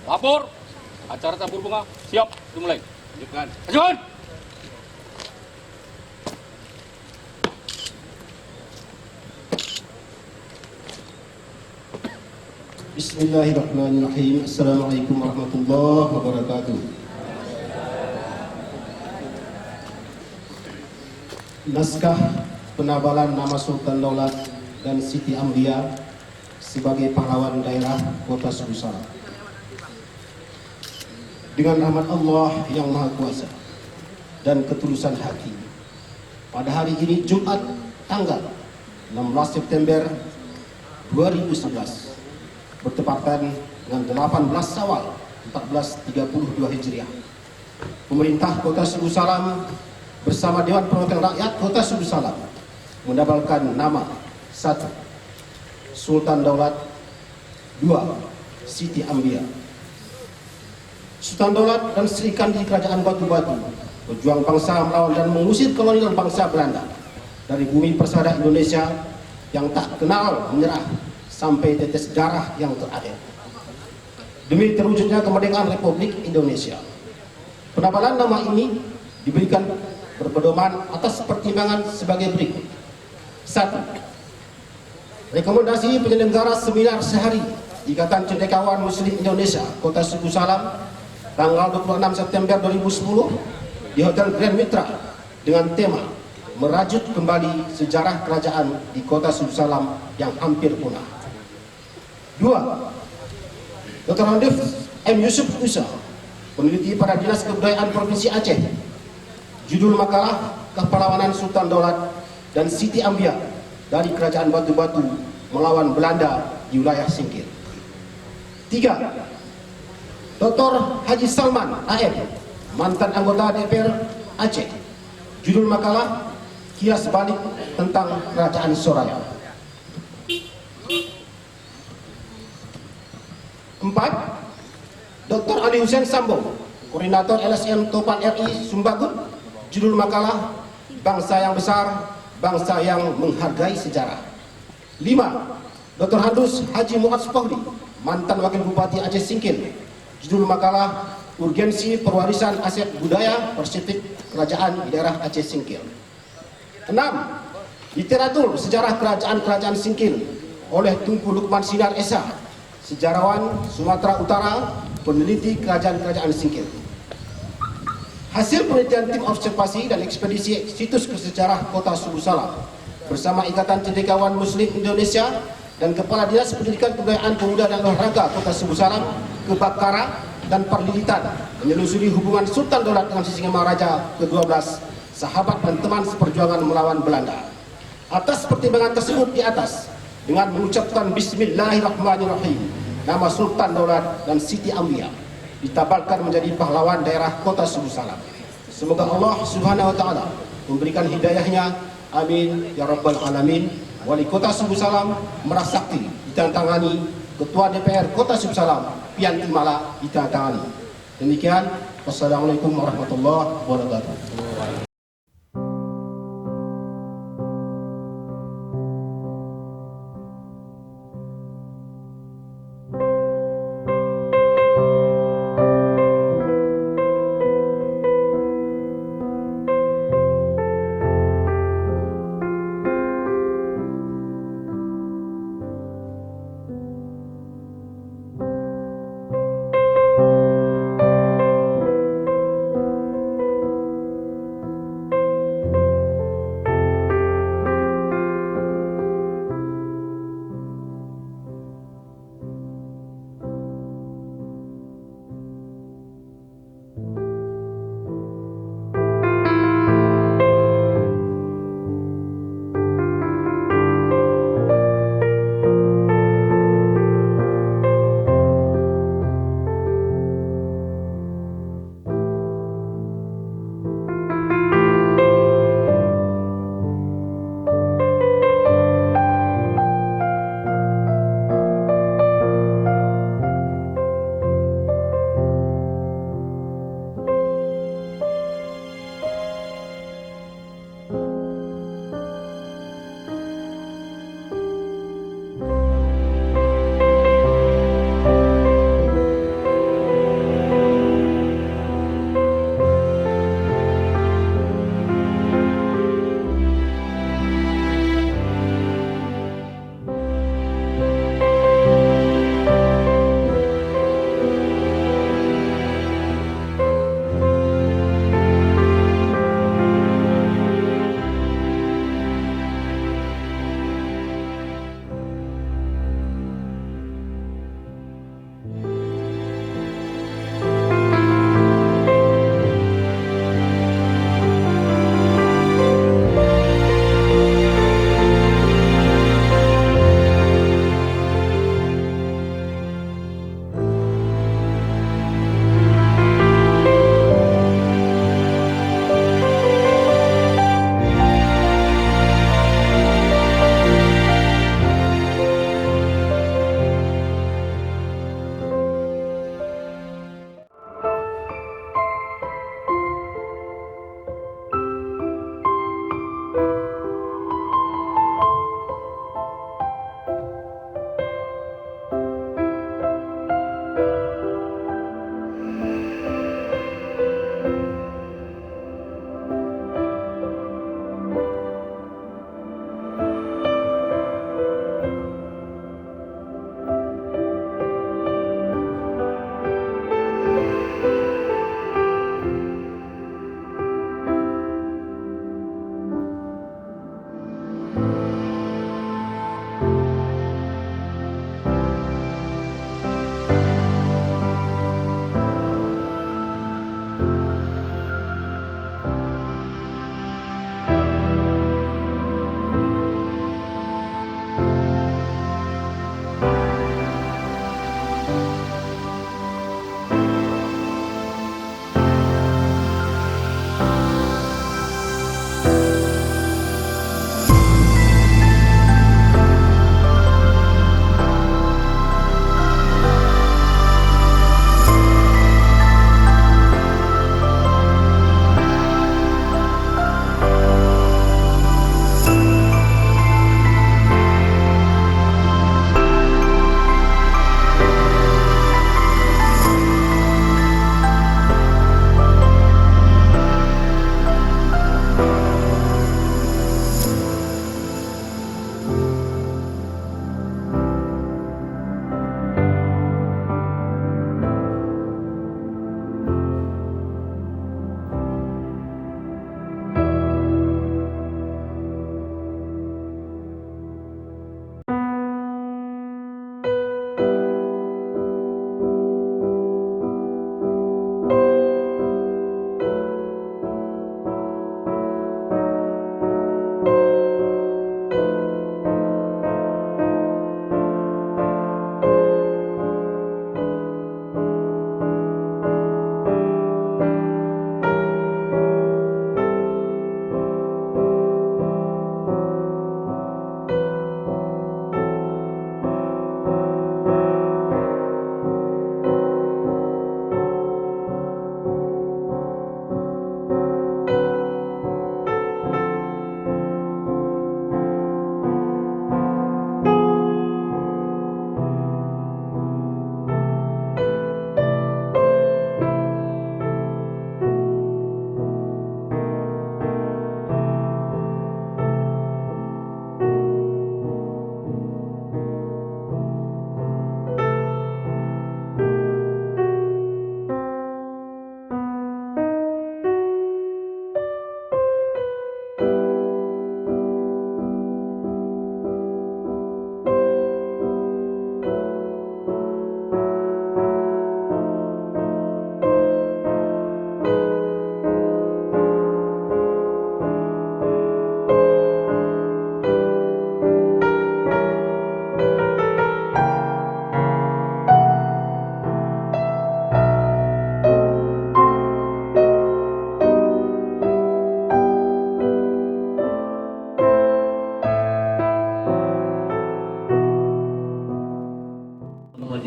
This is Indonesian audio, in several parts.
Lapor. Acara tabur bunga siap dimulai. Lanjutkan. Lanjutkan. Bismillahirrahmanirrahim. Assalamualaikum warahmatullahi wabarakatuh. Naskah penabalan nama Sultan Daulat dan Siti Amriah sebagai pahlawan daerah Kota Sugusara. Dengan rahmat Allah yang Maha Kuasa dan ketulusan hati, pada hari ini Jumat tanggal 16 September 2011 bertepatan dengan 18 Syawal 1432 Hijriah, pemerintah Kota Sugusalam bersama Dewan Perwakilan Rakyat Kota Sugusalam mendabalkan nama 1. Sultan Daulat, 2. Siti Amriah. Sultan Daulat dan Sri Kandi Kerajaan Batu-Batu, pejuang bangsa melawan dan mengusir kolonial bangsa Belanda dari bumi persada Indonesia yang tak kenal menyerah sampai tetes darah yang terakhir demi terwujudnya kemerdekaan Republik Indonesia. Penabalan nama ini diberikan berpedoman atas pertimbangan sebagai berikut. 1. Rekomendasi penyelenggara seminar sehari Ikatan Cendekiawan Muslim Indonesia Kota Sugusalam tanggal 26 September 2010 di Hotel Grand Mitra dengan tema merajut kembali sejarah kerajaan di Kota Sugusalam yang hampir punah. 2. Dr. Handif M. Yusuf Usa, peneliti pada Dinas Kebudayaan Provinsi Aceh. Judul makalah Kepahlawanan Sultan Daulat dan Siti Amriah dari Kerajaan Batu-Batu melawan Belanda di wilayah Singkil. 3. Dr. Haji Salman AM, mantan anggota DPR Aceh. Judul makalah Kias Balik tentang Kerajaan Soraya. 4. Dr. Ali Hussein Sambo, Koordinator LSM Topan RI Sumbagun. Judul makalah Bangsa yang Besar, Bangsa yang Menghargai Sejarah. 5. Dr. Handus Haji Muaz Fahri, mantan Wakil Bupati Aceh Singkil. Judul makalah Urgensi Perwarisan Aset Budaya Persistif Kerajaan di Daerah Aceh Singkil. 6. Literatur Sejarah Kerajaan-Kerajaan Singkil oleh Tunku Lukman Sinar Esa, sejarawan Sumatera Utara, peneliti Kerajaan-Kerajaan Singkil. Hasil penelitian tim observasi dan ekspedisi situs kesejarah Kota Sugusalam bersama Ikatan Cendekiawan Muslim Indonesia dan Kepala Dinas Pendidikan Kebudayaan Pemuda dan Olahraga Kota Sugusalam ke Bakara dan Perlilitan menyelusuri hubungan Sultan Daulat dengan Sisingamaraja ke-12, sahabat dan teman seperjuangan melawan Belanda. Atas pertimbangan tersebut di atas, dengan mengucapkan Bismillahirrahmanirrahim, nama Sultan Daulat dan Siti Amriah ditabalkan menjadi pahlawan daerah Kota Sugusalam. Semoga Allah Subhanahu wa taala memberikan hidayahnya, amin ya rabbal alamin. Wali Kota Sugusalam Merah Sakti ditandatangani, Ketua DPR Kota Sugusalam Pian Timala ditandatangani. Demikian, wassalamualaikum warahmatullahi wabarakatuh.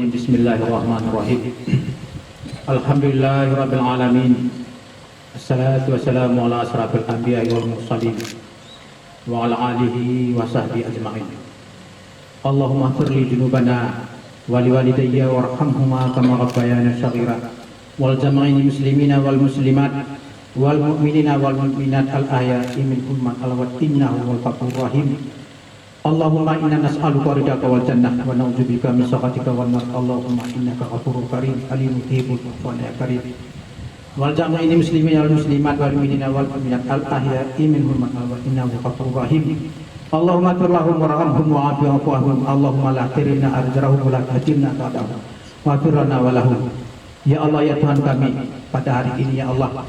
rajim. Bismillahirrahmanirrahim. Alhamdulillahirabbil alamin. Assalatu wassalamu ala asrafil anbiya'i wal mursalin wa ala alihi wa sahbihi ajma'in. Allahumma ighfir li junubana wa liwalidayya warhamhuma kama rabbayana shaghira wal jami'il muslimina wal muslimat wal mu'minina wal mu'minat al ahya'i minhum man alawat innahu wal ghafurur rahim. Allahumma inna nas'aluka ridhaka wal jannah wa na'udzubika min sakhatika wan nar. Allahumma innaka ghafurur karim alimun tuhibbul afwa ya karim. Wal jami'il muslimina wal muslimat wal mu'minina wal mu'minat al ahya'i minhum man alawat innahu ghafurur rahim. Allahumma ighfir lahum warhamhum wa'afi anhum. Allahumma la tahrimna ajrahum wa la tahrimna ta'atahum wa ighfir lana wa lahum. Ya Allah ya Tuhan kami, pada hari ini ya Allah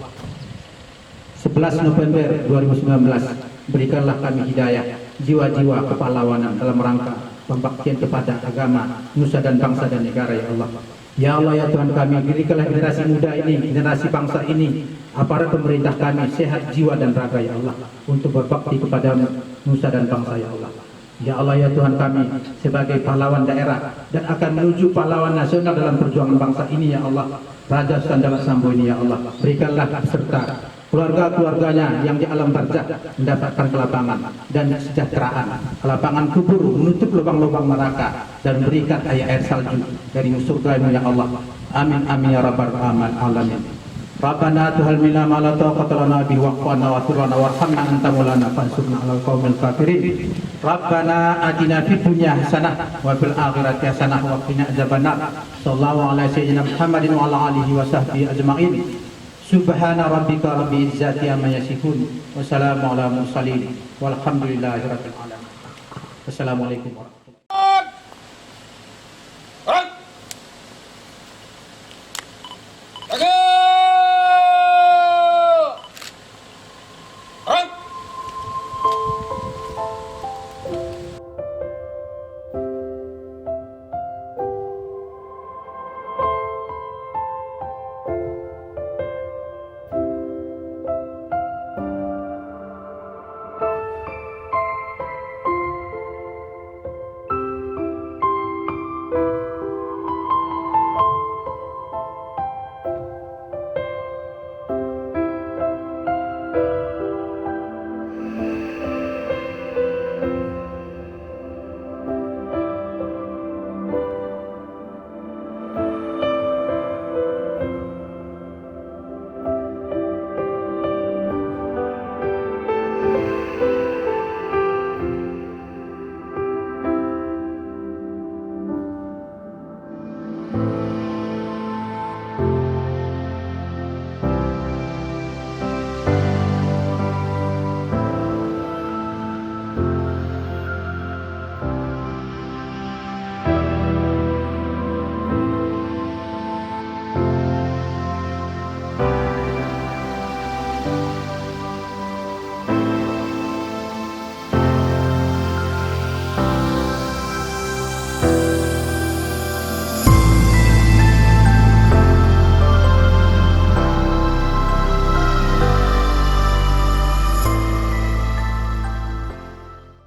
11 November 2019, berikanlah kami hidayah, jiwa-jiwa kepahlawanan dalam rangka pembaktian kepada agama, nusa dan bangsa dan negara ya Allah. Ya Allah ya Tuhan kami, berikanlah generasi muda ini, generasi bangsa ini, aparat pemerintah kami sehat jiwa dan raga ya Allah, untuk berbakti kepada nusa dan bangsa ya Allah. Ya Allah ya Tuhan kami, sebagai pahlawan daerah dan akan menuju pahlawan nasional dalam perjuangan bangsa ini ya Allah, Raja Sandala Sambo ini ya Allah, berikanlah beserta keluarga-keluarganya yang di alam barzah mendapatkan kelapangan dan kesejahteraan, kelapangan kubur, menutup lubang-lubang neraka dan berikan air salju dari surga-Mu ya Allah. Amin amin ya rabbal alamin. Rabbana tuhalmina ma la taqata lana bihi waqfana wa firna warhamna anta maulana fansurna 'alal qaumil kafirin. Rabbana atina fid dunya hasanah wa fil akhirati hasanah wa qina adzabannar. Sallallahu alaihi sayyidina Muhammadin wa ala alihi wa sahbihi ajma'in. Subhana rabbika rabbil izzati amma yasifun wa salamun ala mursalin walhamdulillahi rabbil alamin. Wassalamualaikum warahmatullahi wabarakatuh.